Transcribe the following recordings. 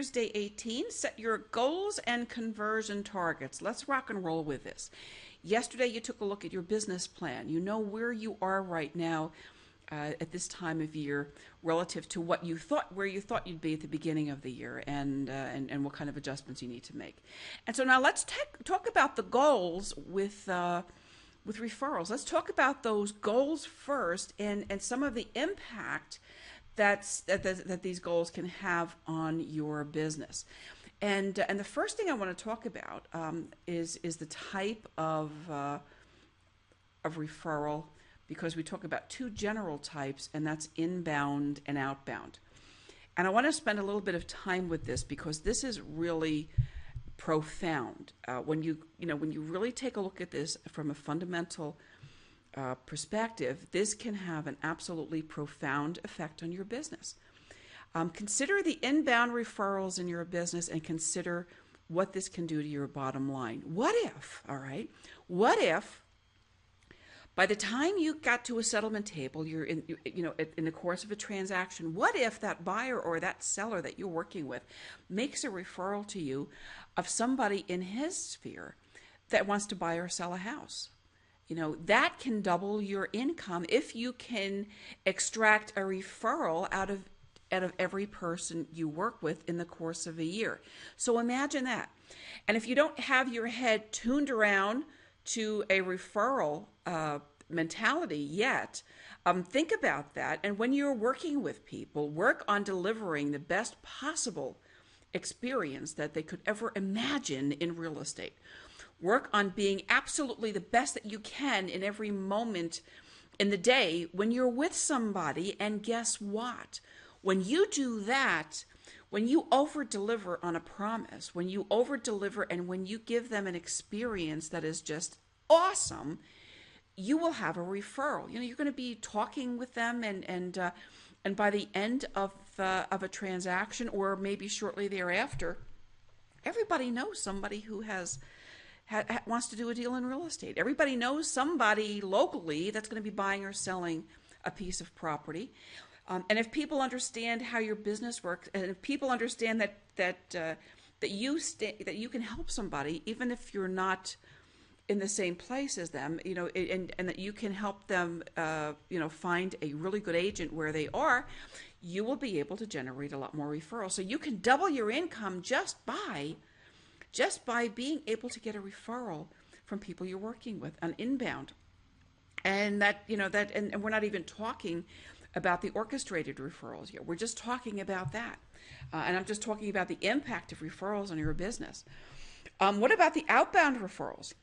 Here's day 18. Set your goals and conversion targets. Let's rock and roll with this. Yesterday, you took a look at your business plan. You know where you are right now at this time of year relative to what you thought, where you thought you'd be at the beginning of the year, and what kind of adjustments you need to make. And so now let's talk about the goals with referrals. Let's talk about those goals first and some of the impact that these goals can have on your business. And the first thing I want to talk about is the type of referral, because we talk about two general types, and that's inbound and outbound. And I want to spend a little bit of time with this because this is really profound. When you really take a look at this from a fundamental perspective, this can have an absolutely profound effect on your business. Consider the inbound referrals in your business and consider what this can do to your bottom line. What if by the time you got to a settlement table, you're in the course of a transaction, what if that buyer or that seller that you're working with makes a referral to you of somebody in his sphere that wants to buy or sell a house? That can double your income if you can extract a referral out of every person you work with in the course of a year. So imagine that. And if you don't have your head tuned around to a referral mentality yet, think about that. And when you're working with people, work on delivering the best possible experience that they could ever imagine in real estate. Work on being absolutely the best that you can in every moment in the day when you're with somebody. And guess what? When you do that, when you over-deliver on a promise, when you over-deliver and when you give them an experience that is just awesome, you will have a referral. You're going to be talking with them, and by the end of a transaction, or maybe shortly thereafter, everybody knows somebody who wants to do a deal in real estate. Everybody knows somebody locally that's going to be buying or selling a piece of property. And if people understand how your business works, and if people understand that you can help somebody, even if you're not in the same place as them, and that you can help them, find a really good agent where they are, you will be able to generate a lot more referrals. So you can double your income just by being able to get a referral from people you're working with, an inbound. And and we're not even talking about the orchestrated referrals yet. We're just talking about that. And I'm just talking about the impact of referrals on your business. What about the outbound referrals?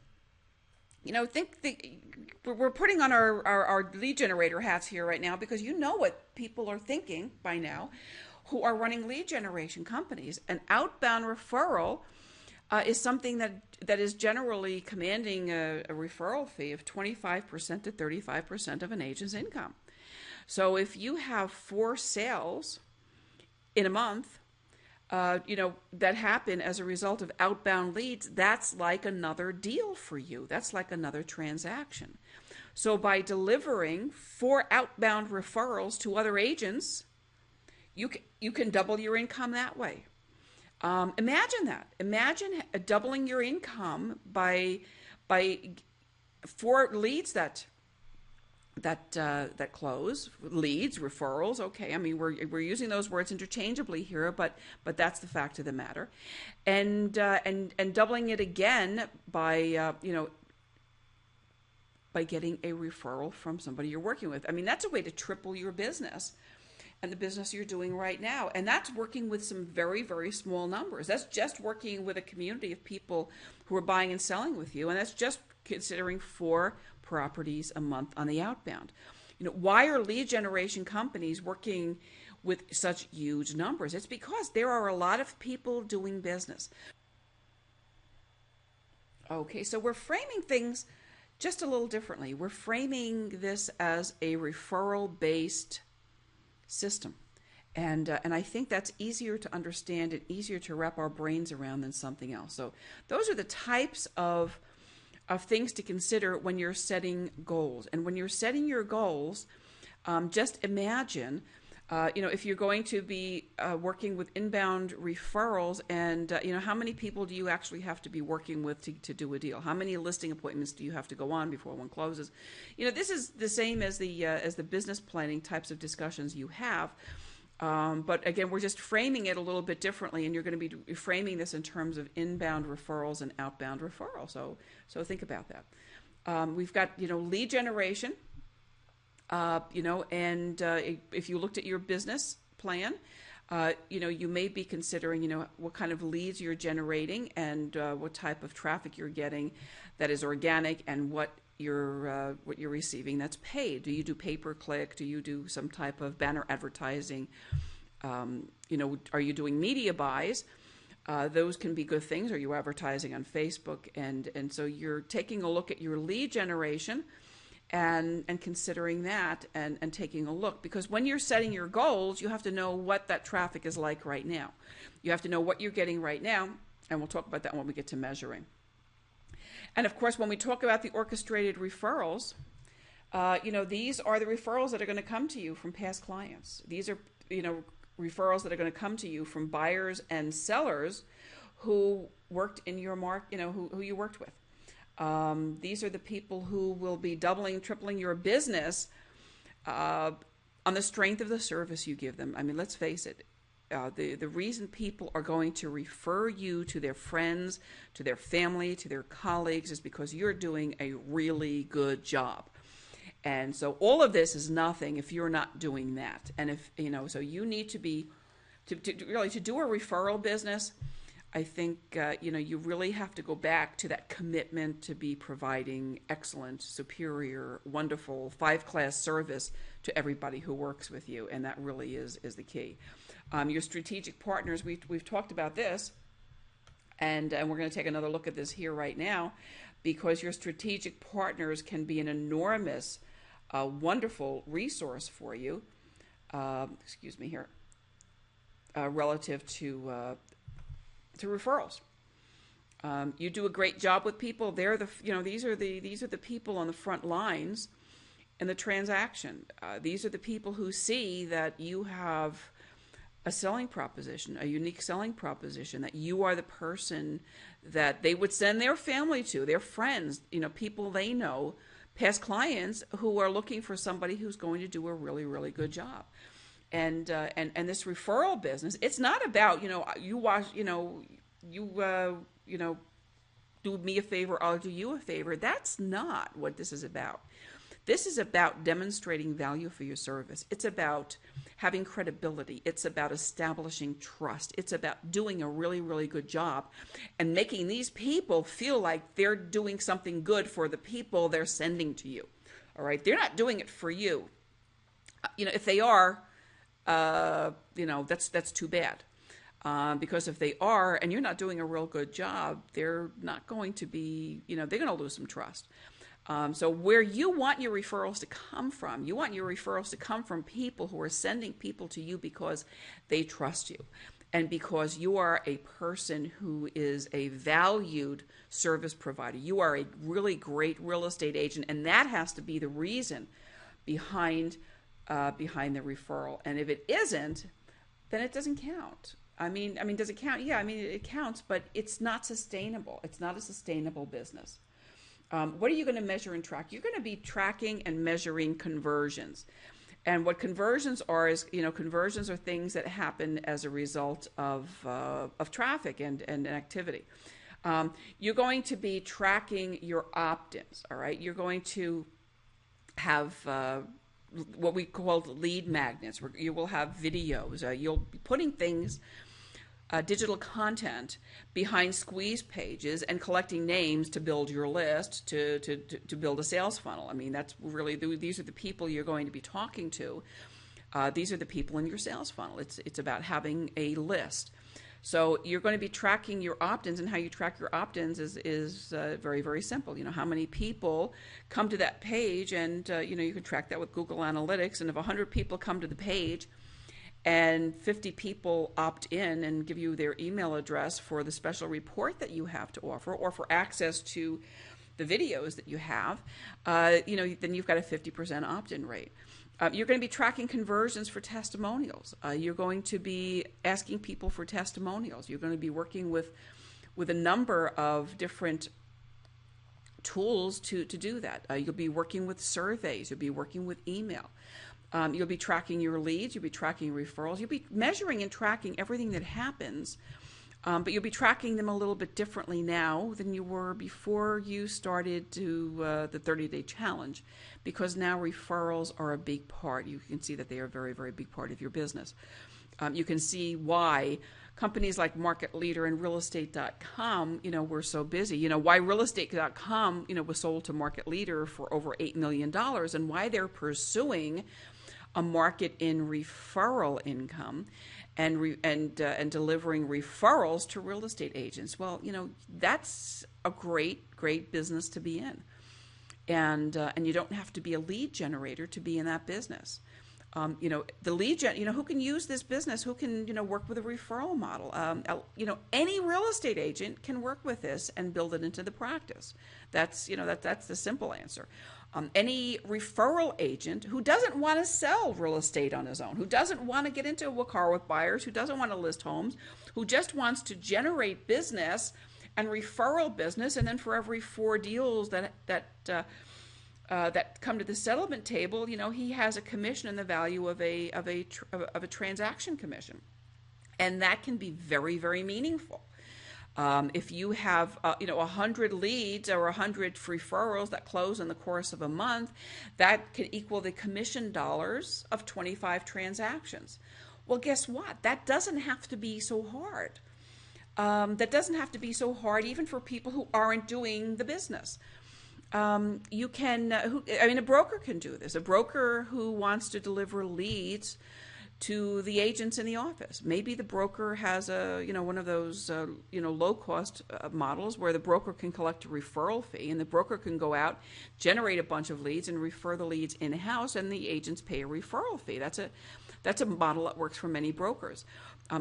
We're putting on our lead generator hats here right now, because you know what people are thinking by now who are running lead generation companies. An outbound referral is something that is generally commanding a referral fee of 25% to 35% of an agent's income. So if you have 4 sales in a month, that happen as a result of outbound leads, that's like another deal for you. That's like another transaction. So by delivering 4 outbound referrals to other agents, you can double your income that way. Imagine that. Imagine doubling your income by 4 leads that close. Leads, referrals. Okay, I mean we're using those words interchangeably here, but that's the fact of the matter, and doubling it again by getting a referral from somebody you're working with. I mean, that's a way to triple your business and the business you're doing right now. And that's working with some very, very small numbers. That's just working with a community of people who are buying and selling with you. And that's just considering 4 properties a month on the outbound. Why are lead generation companies working with such huge numbers? It's because there are a lot of people doing business. Okay, so we're framing things just a little differently. We're framing this as a referral-based system. And I think that's easier to understand and easier to wrap our brains around than something else. So those are the types of things to consider when you're setting goals. And when you're setting your goals, just imagine If you're going to be working with inbound referrals, and how many people do you actually have to be working with to do a deal? How many listing appointments do you have to go on before one closes? This is the same as the business planning types of discussions you have. But again, we're just framing it a little bit differently, and you're going to be framing this in terms of inbound referrals and outbound referrals. So think about that. We've got lead generation. If you looked at your business plan, you may be considering, what kind of leads you're generating and what type of traffic you're getting that is organic, and what you're receiving that's paid. Do you do pay-per-click? Do you do some type of banner advertising? Are you doing media buys? Those can be good things. Are you advertising on Facebook? And so you're taking a look at your lead generation and considering that and taking a look, because when you're setting your goals, you have to know what that traffic is like right now. You have to know what you're getting right now, and we'll talk about that when we get to measuring. And of course, when we talk about the orchestrated referrals, these are the referrals that are going to come to you from past clients. These are, referrals that are going to come to you from buyers and sellers who worked in your who you worked with. These are the people who will be doubling, tripling your business on the strength of the service you give them. I mean, let's face it. The reason people are going to refer you to their friends, to their family, to their colleagues is because you're doing a really good job. And so all of this is nothing if you're not doing that. And if, so you need to be, to do a referral business, I think, you really have to go back to that commitment to be providing excellent, superior, wonderful, 5-class service to everybody who works with you. And that really is the key. Your strategic partners, we've talked about this, and we're going to take another look at this here right now, because your strategic partners can be an enormous, wonderful resource for you, relative to referrals. You do a great job with people. They're these are the people on the front lines in the transaction. These are the people who see that you have a selling proposition, a unique selling proposition, that you are the person that they would send their family to, their friends, people they know, past clients who are looking for somebody who's going to do a really, really good job. And this referral business, it's not about, do me a favor, I'll do you a favor. That's not what this is about. This is about demonstrating value for your service. It's about having credibility. It's about establishing trust. It's about doing a really, really good job and making these people feel like they're doing something good for the people they're sending to you. All right? They're not doing it for you. If they are, that's too bad. Because if they are, and you're not doing a real good job, they're not going to be, they're going to lose some trust. So where you want your referrals to come from, you want your referrals to come from people who are sending people to you because they trust you, and because you are a person who is a valued service provider. You are a really great real estate agent, and that has to be the reason behind the referral. And if it isn't, then it doesn't count. I mean, does it count? Yeah, it counts, but it's not sustainable. It's not a sustainable business. What are you going to measure and track? You're going to be tracking and measuring conversions. And what conversions are is, conversions are things that happen as a result of traffic and activity. You're going to be tracking your opt-ins, all right? You're going to have what we call lead magnets. You will have videos. You'll be putting things, digital content, behind squeeze pages and collecting names to build your list, to build a sales funnel. I mean, that's really, these are the people you're going to be talking to. These are the people in your sales funnel. It's about having a list. So you're going to be tracking your opt-ins, and how you track your opt-ins is very, very simple. How many people come to that page, and you can track that with Google Analytics. And if 100 people come to the page and 50 people opt in and give you their email address for the special report that you have to offer, or for access to the videos that you have, then you've got a 50% opt-in rate. You're going to be tracking conversions for testimonials. You're going to be asking people for testimonials. You're going to be working with a number of different tools to do that. You'll be working with surveys. You'll be working with email. You'll be tracking your leads. You'll be tracking referrals. You'll be measuring and tracking everything that happens. But you'll be tracking them a little bit differently now than you were before you started to the 30-day challenge, because now referrals are a big part. You can see that they are a very, very big part of your business. You can see why companies like Market Leader and realestate.com, were so busy. Why realestate.com, was sold to Market Leader for over $8 million, and why they're pursuing a market in referral income and delivering referrals to real estate agents. Well, that's a great business to be in, and you don't have to be a lead generator to be in that business. The lead who can use this business, who can work with a referral model. Any real estate agent can work with this and build it into the practice. That's that's the simple answer. Any referral agent who doesn't want to sell real estate on his own, who doesn't want to get into a car with buyers, who doesn't want to list homes, who just wants to generate business and referral business, and then for every 4 deals that come to the settlement table, he has a commission in the value of a transaction commission, and that can be very, very meaningful. If you have 100 leads or 100 referrals that close in the course of a month, that can equal the commission dollars of 25 transactions. Well, guess what? That doesn't have to be so hard. That doesn't have to be so hard even for people who aren't doing the business. You can, a broker can do this. A broker who wants to deliver leads to the agents in the office. Maybe the broker has one of those low cost models where the broker can collect a referral fee, and the broker can go out, generate a bunch of leads, and refer the leads in house, and the agents pay a referral fee. That's a model that works for many brokers.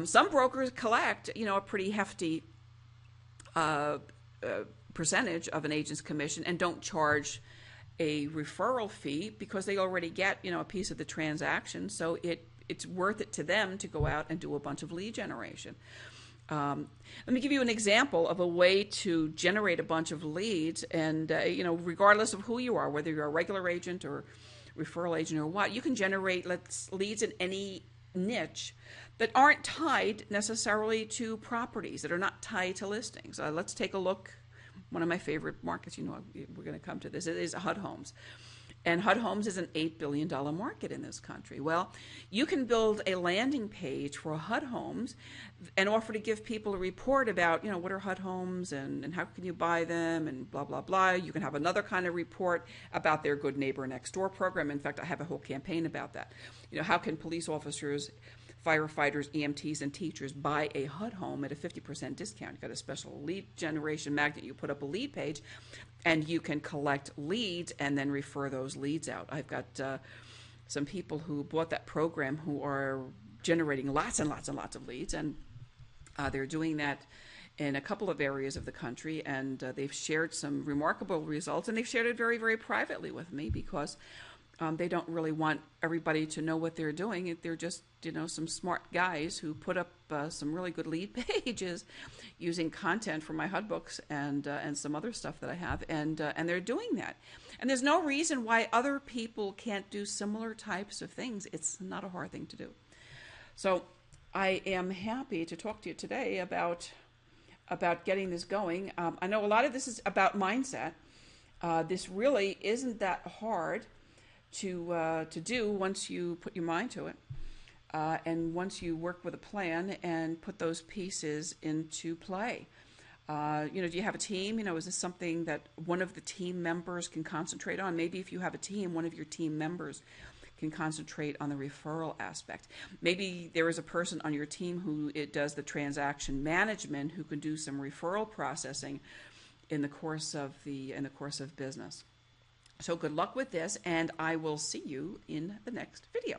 Some brokers collect a pretty hefty percentage of an agent's commission and don't charge a referral fee because they already get a piece of the transaction, so it's worth it to them to go out and do a bunch of lead generation. Let me give you an example of a way to generate a bunch of leads, and regardless of who you are, whether you're a regular agent or referral agent or what, you can generate leads in any niche that aren't tied necessarily to properties, that are not tied to listings. Let's take a look. One of my favorite markets, we're going to come to this, it is HUD Homes. And HUD Homes is an $8 billion market in this country. Well, you can build a landing page for HUD Homes and offer to give people a report about, what are HUD Homes and how can you buy them and blah, blah, blah. You can have another kind of report about their Good Neighbor Next Door program. In fact, I have a whole campaign about that. How can police officers, firefighters, EMTs, and teachers buy a HUD home at a 50% discount? You've got a special lead generation magnet. You put up a lead page, and you can collect leads and then refer those leads out. I've got some people who bought that program who are generating lots and lots and lots of leads, and they're doing that in a couple of areas of the country, and they've shared some remarkable results, and they've shared it very, very privately with me because they don't really want everybody to know what they're doing. They're just, some smart guys who put up some really good lead pages using content from my HUD books and some other stuff that I have, and they're doing that. And there's no reason why other people can't do similar types of things. It's not a hard thing to do. So I am happy to talk to you today about getting this going. I know a lot of this is about mindset. This really isn't that hard to do once you put your mind to it, and once you work with a plan and put those pieces into play. Do you have a team? Is this something that one of the team members can concentrate on? Maybe if you have a team, one of your team members can concentrate on the referral aspect. Maybe there is a person on your team who does the transaction management who can do some referral processing in the course of business. So good luck with this, and I will see you in the next video.